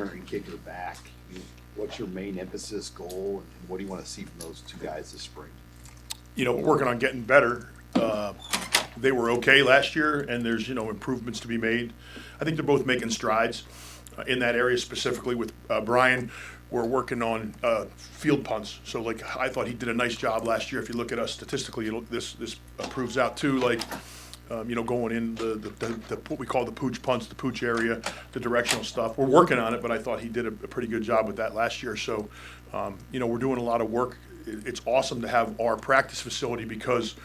and kicker back, what's your main emphasis, goal, and what do you want to see from those two guys this spring? We're working on getting better. They were okay last year, and there's, improvements to be made. I think they're both making strides in that area, specifically with Brian. We're working on field punts. So, I thought he did a nice job last year. If you look at us statistically, this proves out too. Going in the what we call the pooch punts, the pooch area, the directional stuff. We're working on it, but I thought he did a pretty good job with that last year. So, we're doing a lot of work. It's awesome to have our practice facility because,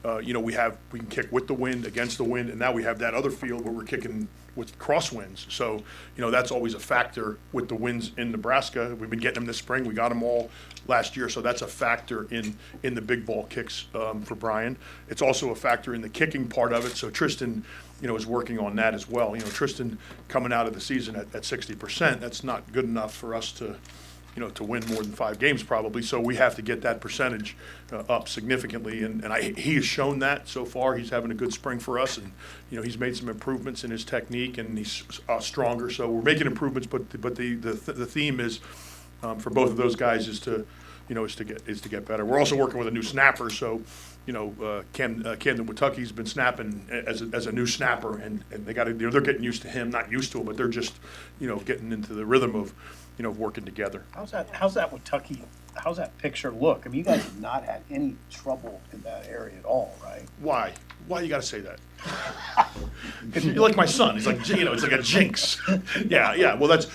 we can kick with the wind, against the wind, and now we have that other field where we're kicking with crosswinds. So, that's always a factor with the winds in Nebraska. We've been getting them this spring. We got them all last year, so that's a factor in the big ball kicks for Brian. It's also a factor in the kicking part of it. So Tristan, is working on that as well. Tristan coming out of the season at 60%, that's not good enough for us to win more than 5 games probably. So we have to get that percentage up significantly. And he has shown that so far. He's having a good spring for us. And, he's made some improvements in his technique and he's stronger. So we're making improvements, but the theme is for both of those guys is to get better. We're also working with a new snapper. So, Camden Watucky's been snapping as a new snapper, and they got to, they're getting used to him, not used to him, but they're just, getting into the rhythm of, working together. How's that Watucky? How's that picture look? I mean, you guys have not had any trouble in that area at all, right? Why? Why you got to say that? You're like my son. He's like, it's like a jinx. Yeah. Well, that's.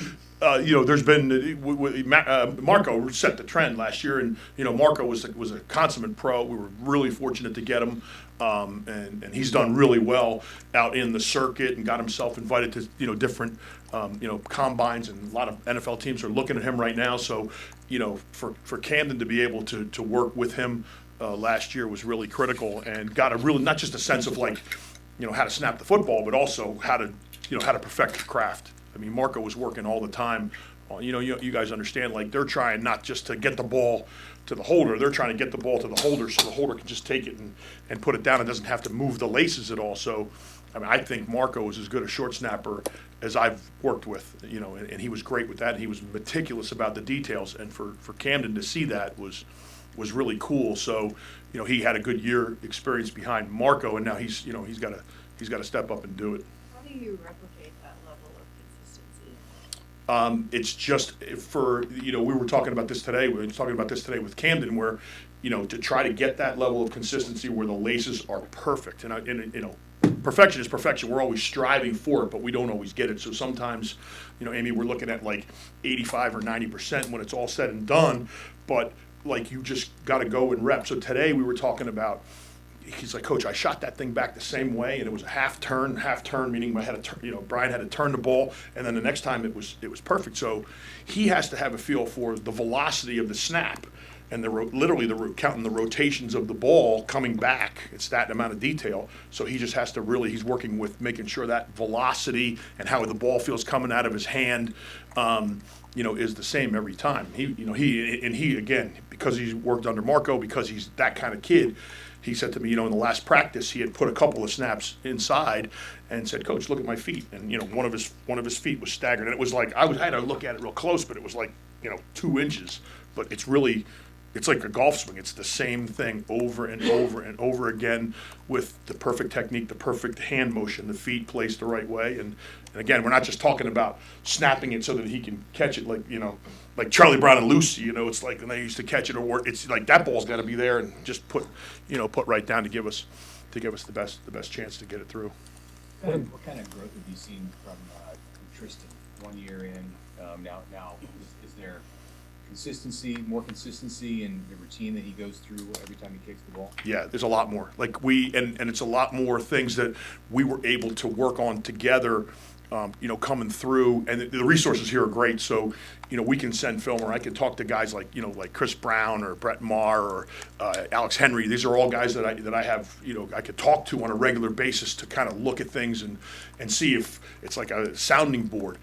There's been Marco set the trend last year, and Marco was a consummate pro. We were really fortunate to get him, and he's done really well out in the circuit and got himself invited to different combines, and a lot of NFL teams are looking at him right now. So for Camden to be able to work with him last year was really critical, and got a really not just a sense of how to snap the football, but also how to perfect the craft. I mean, Marco was working all the time. You guys understand, they're trying not just to get the ball to the holder, they're trying to get the ball to the holder so the holder can just take it and put it down and doesn't have to move the laces at all. So, I think Marco is as good a short snapper as I've worked with, and he was great with that. And he was meticulous about the details, and for Camden to see that was really cool. So, he had a good year experience behind Marco, and now he's got to step up and do it. How do you replicate that level of consistency? It's just we were talking about this today. We were talking about this today with Camden, where to try to get that level of consistency where the laces are perfect, and perfection is perfection. We're always striving for it, but we don't always get it. So sometimes, Amy, we're looking at 85 or 90% when it's all said and done, but you just got to go and rep. So today we were talking about. He's like, Coach, I shot that thing back the same way, and it was a half turn, meaning I had to, Brian had to turn the ball, and then the next time it was perfect. So he has to have a feel for the velocity of the snap, and counting the rotations of the ball coming back. It's that amount of detail. So he just has to he's working with making sure that velocity and how the ball feels coming out of his hand, is the same every time. He again, because he's worked under Marco, because he's that kind of kid. He said to me, in the last practice, he had put a couple of snaps inside and said, Coach, look at my feet. And, one of his feet was staggered. And it was I had to look at it real close, but it was 2 inches. But it's like a golf swing. It's the same thing over and over and over again with the perfect technique, the perfect hand motion, the feet placed the right way. And again, we're not just talking about snapping it so that he can catch it like Charlie Brown and Lucy, it's like when they used to catch it, or it's like that ball's got to be there and just put right down to give us the best chance to get it through. What kind of growth have you seen from Tristan 1 year in? Now is there more consistency in the routine that he goes through every time he kicks the ball? Yeah, there's a lot more. And it's a lot more things that we were able to work on together. Coming through, and the resources here are great. So, we can send film, or I can talk to guys like Chris Brown or Brett Maher or Alex Henry. These are all guys that I have, I could talk to on a regular basis to kind of look at things and see if it's like a sounding board.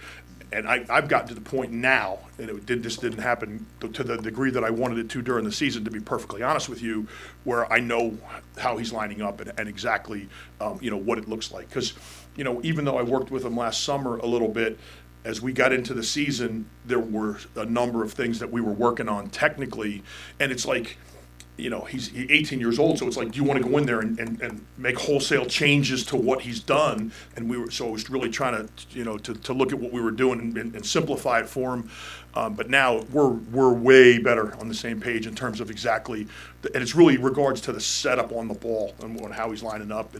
And I've gotten to the point now, and this didn't happen to the degree that I wanted it to during the season, to be perfectly honest with you, where I know how he's lining up and exactly, what it looks like. Because, even though I worked with him last summer a little bit, as we got into the season, there were a number of things that we were working on technically, and it's like, he's 18 years old, so it's like, do you want to go in there and make wholesale changes to what he's done? And so I was really trying to look at what we were doing and simplify it for him. But now we're way better on the same page in terms of exactly, and it's really regards to the setup on the ball and on how he's lining up,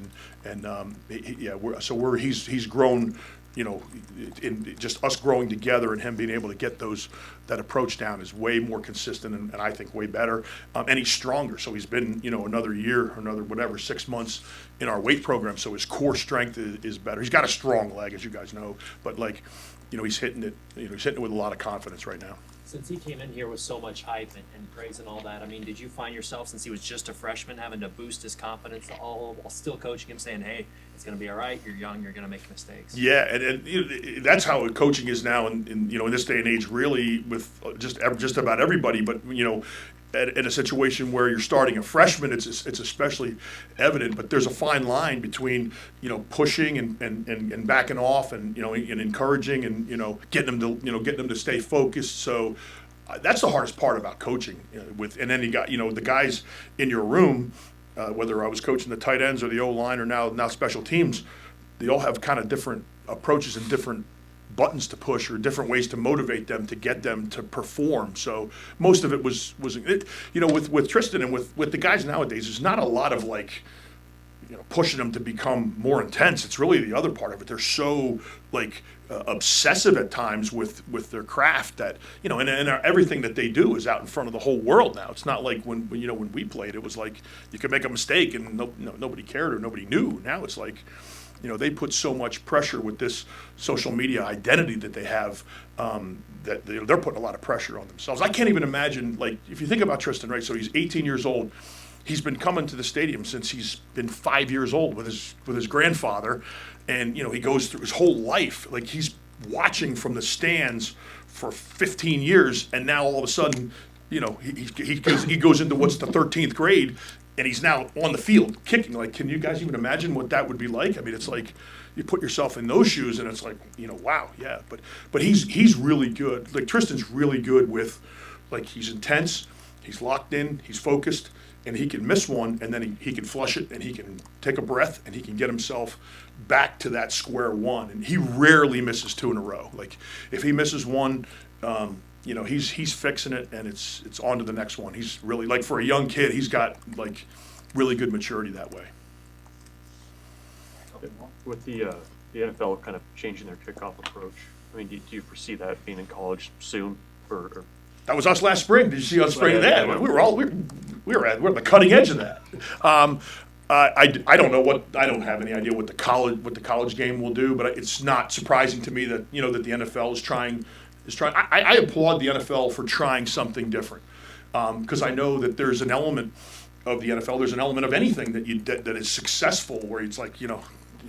he's grown. In just us growing together and him being able to get that approach down is way more consistent and I think way better. And he's stronger, so he's been another year, another whatever 6 months in our weight program, so his core strength is better. He's got a strong leg, as you guys know, but he's hitting it. He's hitting it with a lot of confidence right now. Since he came in here with so much hype and praise and all that, I mean, did you find yourself, since he was just a freshman, having to boost his confidence all while still coaching him, saying, hey, it's going to be all right, you're young, you're going to make mistakes? Yeah, and that's how coaching is now in this day and age, really, with just about everybody. But in a situation where you're starting a freshman, it's especially evident. But there's a fine line between pushing and backing off and and encouraging and getting them to stay focused. So that's the hardest part about coaching. And then you got the guys in your room, whether I was coaching the tight ends or the O-line or now special teams, they all have kind of different approaches and different buttons to push or different ways to motivate them to get them to perform. So most of it was with Tristan and with the guys nowadays, there's not a lot of pushing them to become more intense. It's really the other part of it. They're so obsessive at times with their craft that and everything that they do is out in front of the whole world now. It's not like when we played, it was like you could make a mistake and nobody cared or nobody knew. Now it's like they put so much pressure with this social media identity that they have that they're putting a lot of pressure on themselves. I can't even imagine, if you think about Tristan, right? So he's 18 years old. He's been coming to the stadium since he's been 5 years old with his grandfather, and he goes through his whole life. He's watching from the stands for 15 years, and now all of a sudden, he goes into what's the 13th grade. And he's now on the field kicking. Can you guys even imagine what that would be like? I mean, it's like you put yourself in those shoes, and it's like, wow, yeah. But he's really good. Tristan's really good with, he's intense, he's locked in, he's focused, and he can miss one, and then he can flush it, and he can take a breath, and he can get himself back to that square one. And he rarely misses 2 in a row. If he misses one, he's fixing it, and it's on to the next one. He's really, for a young kid, he's got, really good maturity that way. With the NFL kind of changing their kickoff approach, I mean, do you foresee that being in college soon? Or That was us last spring. Did you see us spring? Yeah, we're at the cutting edge of that. I don't know I don't have any idea what the college game will do, but it's not surprising to me that that the NFL is trying. I applaud the NFL for trying something different, because I know that there's an element of the NFL, there's an element of anything that is successful where it's like, do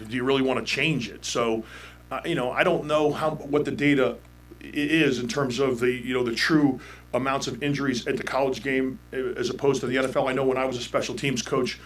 you really want to change it? So, I don't know what the data is in terms of the true amounts of injuries at the college game as opposed to the NFL. I know when I was a special teams coach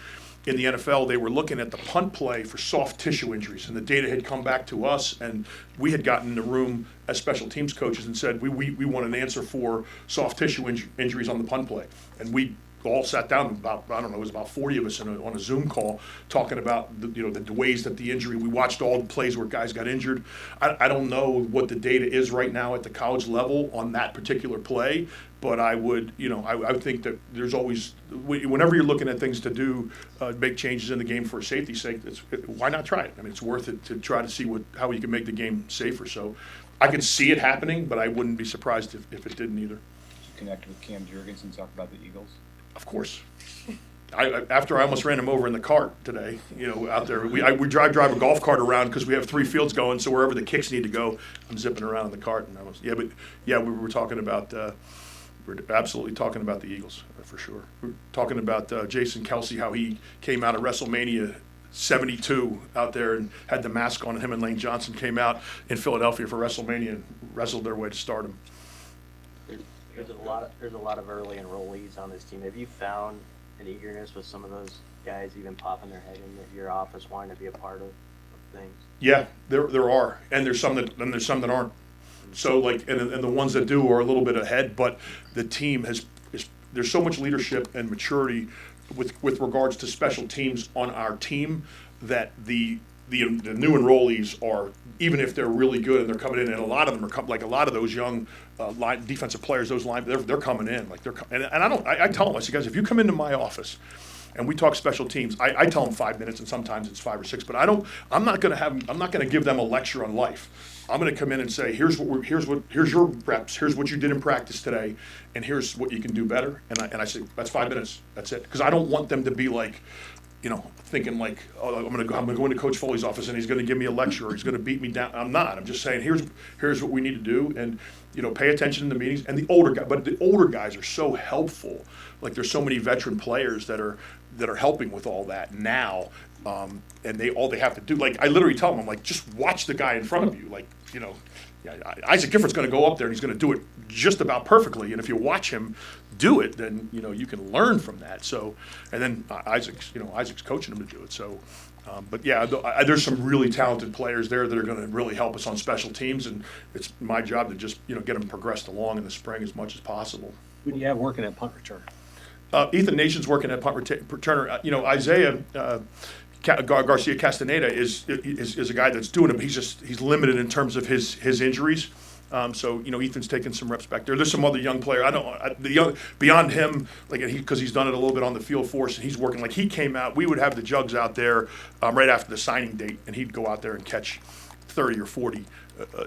in the NFL, they were looking at the punt play for soft tissue injuries, and the data had come back to us, and we had gotten in the room as special teams coaches and said, we want an answer for soft tissue injuries on the punt play. And we all sat down, it was about 40 of us on a Zoom call talking about the ways that the injury, we watched all the plays where guys got injured. I don't know what the data is right now at the college level on that particular play, but I would, I think that there's always, whenever you're looking at things to do, make changes in the game for safety's sake, why not try it? I mean, it's worth it to try to see how you can make the game safer. So I could see it happening, but I wouldn't be surprised if it didn't either. Did you connect with Cam Jurgens and talk about the Eagles? Of course. After I almost ran him over in the cart today, out there. We drive a golf cart around because we have 3 fields going, so wherever the kicks need to go, I'm zipping around in the cart. And we were talking about, we're absolutely talking about the Eagles, for sure. We're talking about Jason Kelce, how he came out of WrestleMania 72 out there and had the mask on, and him and Lane Johnson came out in Philadelphia for WrestleMania and wrestled their way to stardom. There's a lot of early enrollees on this team. Have you found an eagerness with some of those guys even popping their head in your office wanting to be a part of things? Yeah, there are, and there's some that aren't. So like, and the ones that do are a little bit ahead, but the team there's so much leadership and maturity with regards to special teams on our team that the new enrollees are, even if they're really good and they're coming in, and a lot of them are like a lot of those young defensive players, they're coming in like and I tell them, I say, guys, if you come into my office and we talk special teams, I tell them 5 minutes, and sometimes it's 5 or 6, but I'm not gonna give them a lecture on life. I'm gonna come in and say, here's your reps, here's what you did in practice today, and here's what you can do better. And I say, that's 5 minutes, that's it. Because I don't want them to be like, thinking like, oh, I'm gonna go into Coach Foley's office and he's gonna give me a lecture or he's gonna beat me down. I'm not. I'm just saying, here's what we need to do, and pay attention in the meetings. And the older guys are so helpful. Like, there's so many veteran players that are helping with all that now. And all they have to do, like, I literally tell them, I'm like, just watch the guy in front of you. Like, Isaac Gifford's going to go up there and he's going to do it just about perfectly. And if you watch him do it, then, you can learn from that. So, and then Isaac's coaching him to do it. So, but yeah, there's some really talented players there that are going to really help us on special teams. And it's my job to just, get them progressed along in the spring as much as possible. Who do you have working at punt return? Ethan Nation's working at punt returner. Isaiah Garcia Castaneda is a guy that's doing it. He's limited in terms of his injuries. So Ethan's taking some reps back there. There's some other young player. Beyond him, like, because he's done it a little bit on the field for us, and he's working. Like, he came out. We would have the jugs out there right after the signing date, and he'd go out there and catch 30 or 40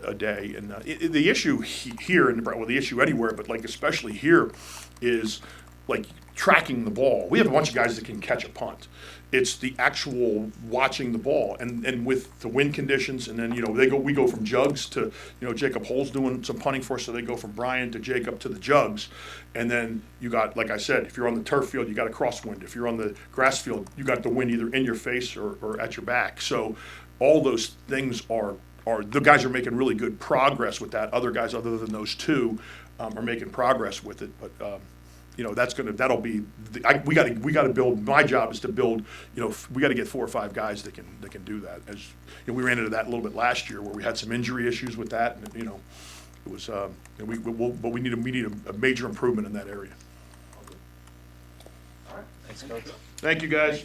a day. And the issue here, the issue anywhere, but like especially here, is like tracking the ball. We have a bunch of guys that can catch a punt. It's the actual watching the ball, and with the wind conditions, and then we go from jugs to Jacob Hull's doing some punting for us, so they go from Brian to Jacob to the jugs, and then you got, like I said, if you're on the turf field, you got a crosswind. If you're on the grass field, you got the wind either in your face or at your back. So all those things are the guys are making really good progress with that. Other guys other than those two are making progress with it, but. That'll be. We got to build. My job is to build. We got to get 4 or 5 guys that can do that. As we ran into that a little bit last year, where we had some injury issues with that, and it was. But we need a major improvement in that area. Thanks, Coach. Thank you, guys.